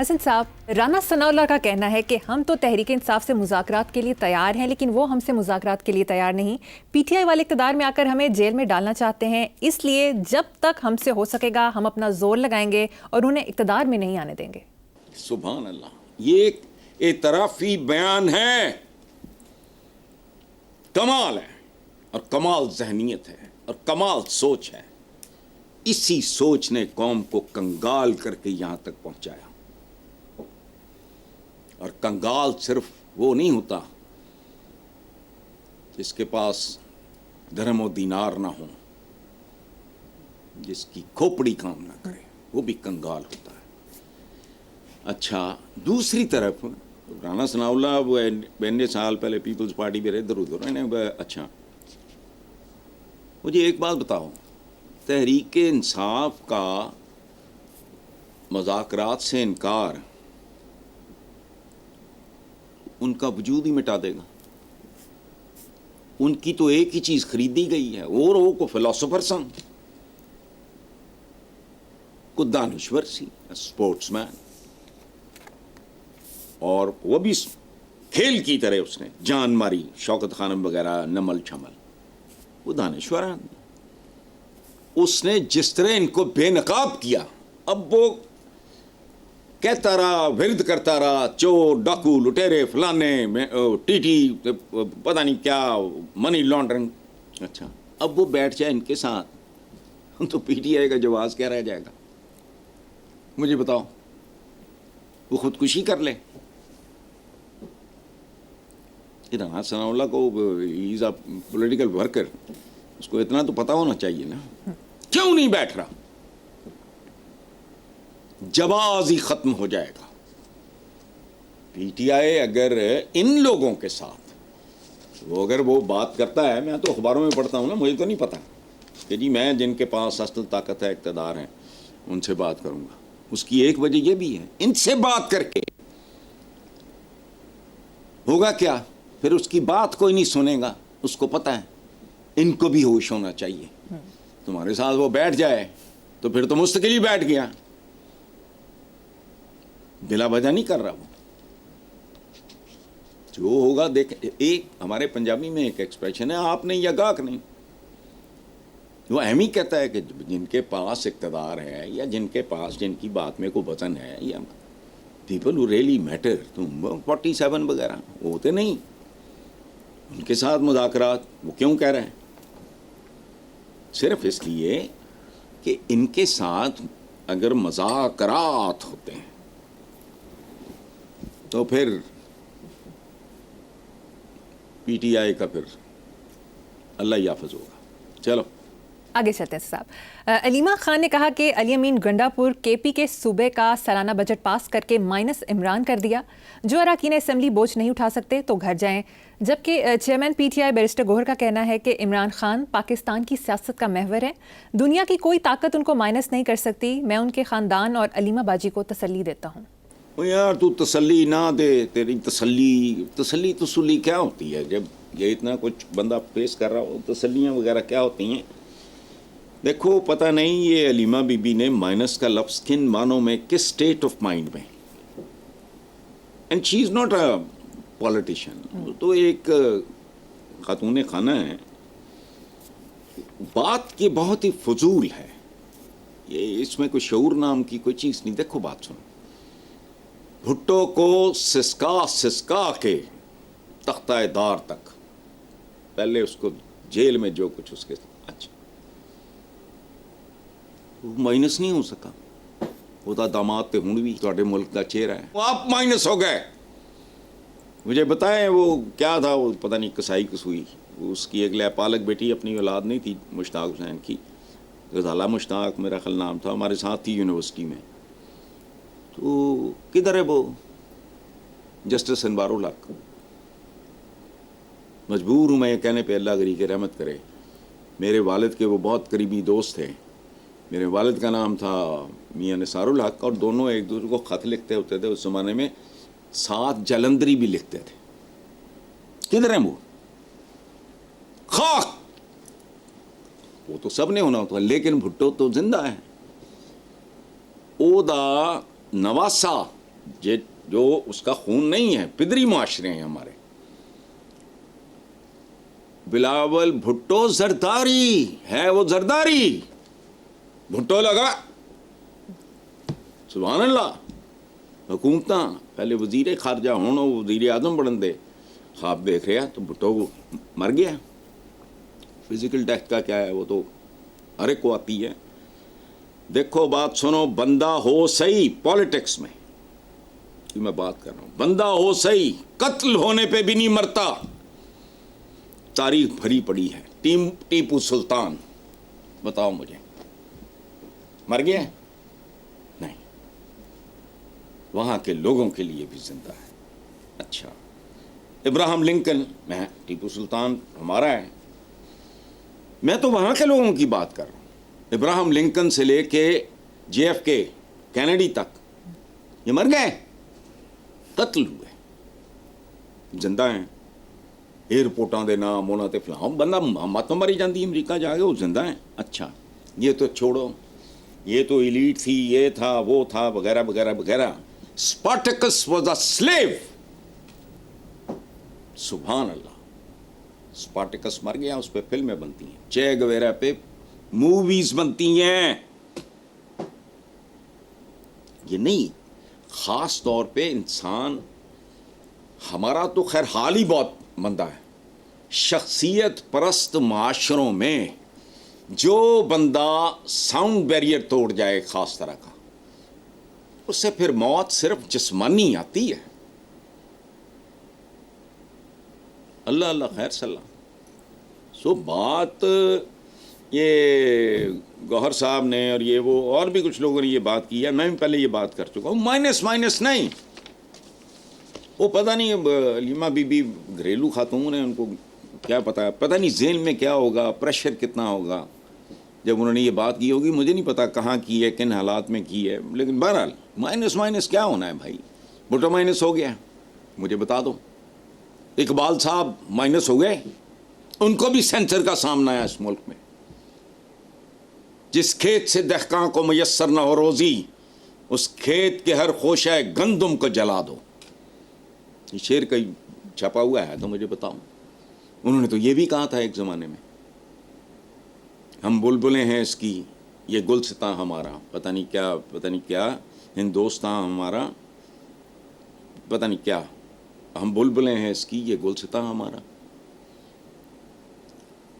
حسن صاحب، رانا ثناءاللہ کا کہنا ہے کہ ہم تو تحریک انصاف سے مذاکرات کے لیے تیار ہیں، لیکن وہ ہم سے مذاکرات کے لیے تیار نہیں. پی ٹی آئی والے اقتدار میں آ کر ہمیں جیل میں ڈالنا چاہتے ہیں، اس لیے جب تک ہم سے ہو سکے گا ہم اپنا زور لگائیں گے اور انہیں اقتدار میں نہیں آنے دیں گے. سبحان اللہ، یہ ایک اعترافی بیان ہے، کمال ہے، اور کمال ذہنیت ہے، اور کمال سوچ ہے. اسی سوچ نے قوم کو کنگال کر کے یہاں تک پہنچایا. اور کنگال صرف وہ نہیں ہوتا جس کے پاس درہم و دینار نہ ہو، جس کی کھوپڑی کام نہ کرے، وہ بھی کنگال ہوتا ہے. اچھا، دوسری طرف رانا ثناءاللہ وہ 92 سال پہلے پیپلز پارٹی میں رہے، ادھر ادھر. اچھا، مجھے ایک بات بتاؤ، تحریک انصاف کا مذاکرات سے انکار ان کا وجود ہی مٹا دے گا؟ ان کی تو ایک ہی چیز خریدی گئی ہے، اور وہ کو فلاسفر سن، کو دانشور سی، اسپورٹس مین، اور وہ بھی کھیل کی طرح اس نے جان ماری، شوکت خانم وغیرہ، نمل چھمل. وہ دانشوران، اس نے جس طرح ان کو بے نقاب کیا، اب وہ کہتا رہا، ورد کرتا رہا، چور، ڈاکو، لٹیرے، فلانے، ٹی ٹی، پتہ نہیں کیا، منی لانڈرنگ. اچھا، اب وہ بیٹھ جائے ان کے ساتھ تو پی ٹی آئی کا جواز کیا رہ جائے گا؟ مجھے بتاؤ. وہ خودکشی کر لے. رانا ثناءاللہ کو ہی از اے پولیٹیکل ورکر، اس کو اتنا تو پتا ہونا چاہیے نا. کیوں نہیں بیٹھ رہا؟ جواز ہی ختم ہو جائے گا. پی ٹی آئی اگر ان لوگوں کے ساتھ اگر وہ بات کرتا ہے، میں تو اخباروں میں پڑھتا ہوں نا، مجھے تو نہیں پتا کہ جی میں جن کے پاس اصل طاقت ہے، اقتدار ہے، ان سے بات کروں گا. اس کی ایک وجہ یہ بھی ہے، ان سے بات کر کے ہوگا کیا؟ پھر اس کی بات کوئی نہیں سنے گا. اس کو پتا ہے ان کو بھی ہوش ہونا چاہیے. تمہارے ساتھ وہ بیٹھ جائے تو پھر تو مستقل ہی بیٹھ گیا، بلا وجہ نہیں کر رہا. وہ جو ہوگا دیکھ. ایک ہمارے پنجابی میں ایک ایکسپریشن ہے، آپ نہیں یا گاہک نہیں. وہ اہم ہی کہتا ہے کہ جن کے پاس اقتدار ہے، یا جن کے پاس جن کی بات میں کوئی وزن ہے، یا پیپل ہو ریئلی میٹر، تم 47 وغیرہ ہوتے نہیں، ان کے ساتھ مذاکرات وہ کیوں کہہ رہے ہیں؟ صرف اس لیے کہ ان کے ساتھ اگر مذاکرات ہوتے ہیں تو پھر پی ٹی آئی کا پھر اللہ ہی حافظ ہوگا. چلو آگے چلتے ہیں صاحب. علیمہ خان نے کہا کہ علی امین گنڈاپور کے پی کے صوبے کا سالانہ بجٹ پاس کر کے مائنس عمران کر دیا. جو اراکین اسمبلی بوجھ نہیں اٹھا سکتے تو گھر جائیں. جبکہ chairman P T I barrister Gohar کا کہنا ہے کہ عمران خان پاکستان کی سیاست کا محور ہے، دنیا کی کوئی طاقت ان کو مائنس نہیں کر سکتی. میں ان کے خاندان اور علیمہ باجی کو تسلی دیتا ہوں. یار تو تسلی نہ دے، تیری تسلی کیا ہوتی ہے؟ جب یہ اتنا کچھ بندہ فیس کر رہا ہو، تسلیاں وغیرہ کیا ہوتی ہیں؟ دیکھو، پتہ نہیں یہ علیمہ بی بی نے مائنس کا لفظ کن معنوں میں، کس سٹیٹ آف مائنڈ میں. And she is not a politician, تو ایک خاتون خانہ ہے. بات کی بہت ہی فضول ہے یہ، اس میں کوئی شعور نام کی کوئی چیز نہیں. دیکھو بات سنو، بھٹو کو سسکا کے تختہ دار تک، پہلے اس کو جیل میں جو کچھ اس کے، اچھا مائنس نہیں ہو سکا. وہ تو داماد تے ہوں بھی تواڈے ملک کا چہرہ ہے، وہ آپ مائنس ہو گئے. مجھے بتائیں وہ کیا تھا، وہ پتہ نہیں کسائی کسوئی، اس کی ایک پالک بیٹی، اپنی اولاد نہیں تھی، مشتاق حسین کی، غزالہ مشتاق میرا خیال نام تھا، ہمارے ساتھ تھی یونیورسٹی میں. تو کدھر ہے وہ جسٹس انوار الحق؟ مجبور ہوں میں یہ کہنے پہ، اللہ غری کے رحمت کرے، میرے والد کے وہ بہت قریبی دوست تھے. میرے والد کا نام تھا میاں نثار الحق، اور دونوں ایک دوسرے کو خط لکھتے ہوتے تھے. اس زمانے میں ساتھ جلندری بھی لکھتے تھے. کدھر ہیں وہ؟ خاک وہ تو سب نے ہونا ہوتا، لیکن بھٹو تو زندہ ہے. او دا نواسا یہ جو اس کا خون نہیں ہے، پدری معاشرے ہیں ہمارے. بلاول بھٹو زرداری ہے، وہ زرداری بھٹو لگا. سبحان اللہ. حکومتاں پہلے وزیر خارجہ ہونا، وزیر اعظم بڑھن دے، خواب دیکھ رہا تو بھٹو مر گیا. فزیکل ڈیتھ کا کیا ہے، وہ تو ہر ایک کو آتی ہے. دیکھو بات سنو، بندہ ہو صحیح پالیٹکس میں، میں بات کر رہا ہوں، بندہ ہو صحیح، قتل ہونے پہ بھی نہیں مرتا. تاریخ بھری پڑی ہے. ٹیپو سلطان، بتاؤ مجھے، مر گیا؟ نہیں، وہاں کے لوگوں کے لیے بھی زندہ ہے. اچھا، ابراہم لنکن، میں ٹیپو سلطان ہمارا ہے، میں تو وہاں کے لوگوں کی بات کر رہا ہوں. ابراہم لنکن سے لے کے جے ایف کے کینیڈی تک یہ مر گئے، قتل ہوئے، زندہ ہیں. ایئرپورٹاں دے نام ہونا تے فلاں، بندہ مت مری جاندی امریکہ جا کے، وہ زندہ ہیں. اچھا، یہ تو چھوڑو، یہ تو ایلیٹ تھی، یہ تھا وہ تھا وغیرہ وغیرہ وغیرہ. اسپارٹیکس واز اے سلیو. سبحان اللہ. اسپارٹیکس مر گیا، اس پہ فلمیں بنتی ہیں، چے گویرا پہ موویز بنتی ہیں. یہ نہیں، خاص طور پہ انسان، ہمارا تو خیر حال ہی بہت مندہ ہے. شخصیت پرست معاشروں میں جو بندہ ساؤنڈ بیریئر توڑ جائے خاص طرح کا، اس سے پھر موت صرف جسمانی آتی ہے. اللہ اللہ خیر صلی اللہ. سو بات یہ گوہر صاحب نے اور یہ وہ اور بھی کچھ لوگوں نے یہ بات کی ہے، میں بھی پہلے یہ بات کر چکا ہوں. مائنس نہیں، وہ پتہ نہیں علیمہ بی بی گھریلو خاتون ہیں، ان کو کیا پتہ نہیں ذہن میں کیا ہوگا، پریشر کتنا ہوگا جب انہوں نے یہ بات کی ہوگی. مجھے نہیں پتا کہاں کی ہے، کن حالات میں کی ہے، لیکن بہرحال مائنس کیا ہونا ہے بھائی. بھٹو مائنس ہو گیا، مجھے بتا دو. اقبال صاحب مائنس ہو گئے، ان کو بھی سینسر کا سامنا ہے اس ملک میں. جس کھیت سے دہقاں کو میسر نہ ہو روزی، اس کھیت کے ہر خوشہ گندم کو جلا دو. یہ شعر کئی چھپا ہوا ہے تو مجھے بتاؤ. انہوں نے تو یہ بھی کہا تھا ایک زمانے میں، ہم بلبلیں ہیں اس کی، یہ گلستاں ہمارا، پتہ نہیں کیا ہندوستان ہمارا، پتہ نہیں کیا، ہم بلبلیں ہیں اس کی، یہ گلستاں ہمارا.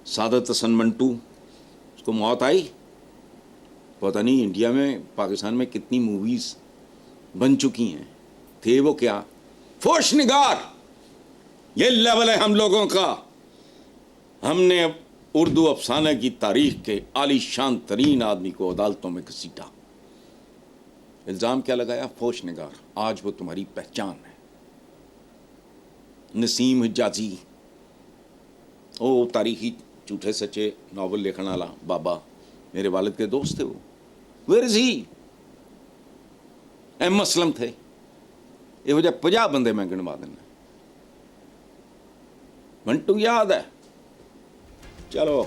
سعادت حسن منٹو، اس کو موت آئی، پتہ نہیں انڈیا میں پاکستان میں کتنی موویز بن چکی ہیں. تھے وہ کیا، فوش نگار. یہ لیول ہے ہم لوگوں کا. ہم نے اردو افسانہ کی تاریخ کے عالی شان ترین آدمی کو عدالتوں میں گھسیٹا. الزام کیا لگایا، فوش نگار. آج وہ تمہاری پہچان ہے. نسیم حجازی، او تاریخی جھوٹے سچے ناول لکھنے والا بابا، میرے والد کے دوست تھے. وہ where is he. M Aslam تھے. یہ وجہ 50 بندے میں گنوا دینا. منٹو یاد ہے. چلو